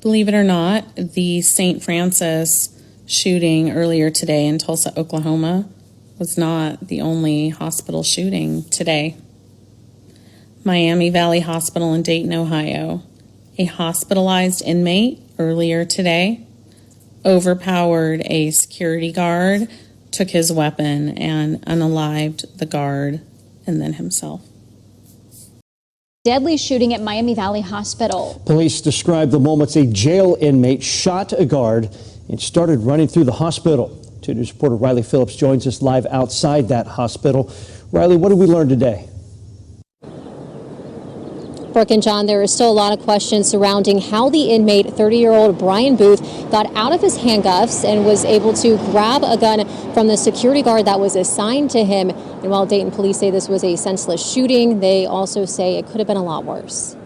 Believe it or not, the St. Francis shooting earlier today in Tulsa, Oklahoma was not the only hospital shooting today. Miami Valley Hospital in Dayton, Ohio, a hospitalized inmate earlier today overpowered a security guard, took his weapon, and unalived the guard and then himself. Deadly shooting at Miami Valley Hospital. Police described the moments a jail inmate shot a guard and started running through the hospital. 2 News reporter Riley Phillips joins us live outside that hospital. Riley, what did we learn today? Brooke and John, there is still a lot of questions surrounding how the inmate, 30-year-old Brian Booth, got out of his handcuffs and was able to grab a gun from the security guard that was assigned to him. And while Dayton police say this was a senseless shooting, they also say it could have been a lot worse.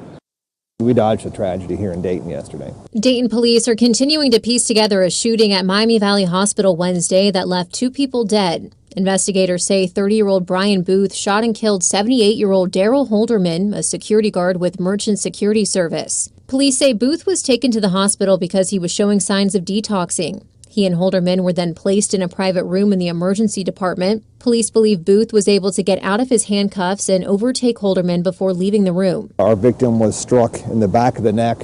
We dodged a tragedy here in Dayton yesterday. Dayton police are continuing to piece together a shooting at Miami Valley Hospital Wednesday that left 2 people dead. Investigators say 30-year-old Brian Booth shot and killed 78-year-old Daryl Holderman, a security guard with Merchant Security Service. Police say Booth was taken to the hospital because he was showing signs of detoxing. He and Holderman were then placed in a private room in the emergency department. Police believe Booth was able to get out of his handcuffs and overtake Holderman before leaving the room. Our victim was struck in the back of the neck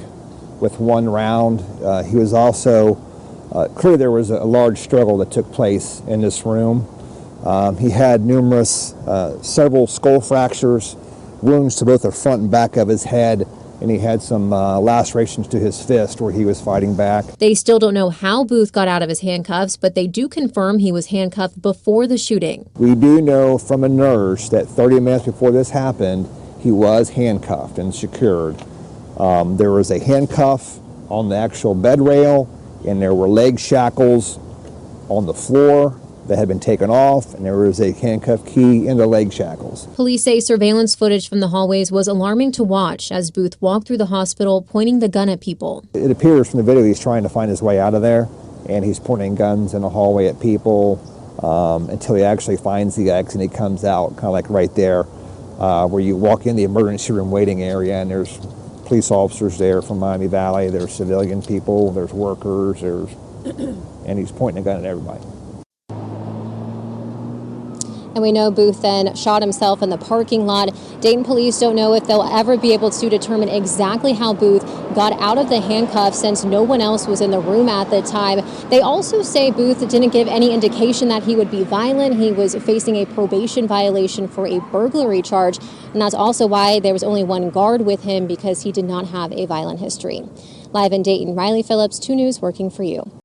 with 1 round. He was also, clearly there was a large struggle that took place in this room. He had several skull fractures, wounds to both the front and back of his head, and he had some lacerations to his fist where he was fighting back. They still don't know how Booth got out of his handcuffs, but they do confirm he was handcuffed before the shooting. We do know from a nurse that 30 minutes before this happened, he was handcuffed and secured. There was a handcuff on the actual bed rail, and there were leg shackles on the floor that had been taken off, and there was a handcuff key in the leg shackles. Police say surveillance footage from the hallways was alarming to watch as Booth walked through the hospital pointing the gun at people. It appears from the video he's trying to find his way out of there, and he's pointing guns in the hallway at people until he actually finds the exit and he comes out, kind of like right there where you walk in the emergency room waiting area, and there's police officers there from Miami Valley, there's civilian people, there's workers, and he's pointing a gun at everybody. And we know Booth then shot himself in the parking lot. Dayton police don't know if they'll ever be able to determine exactly how Booth got out of the handcuffs since no one else was in the room at the time. They also say Booth didn't give any indication that he would be violent. He was facing a probation violation for a burglary charge. And that's also why there was only 1 guard with him, because he did not have a violent history. Live in Dayton, Riley Phillips, 2 News, working for you.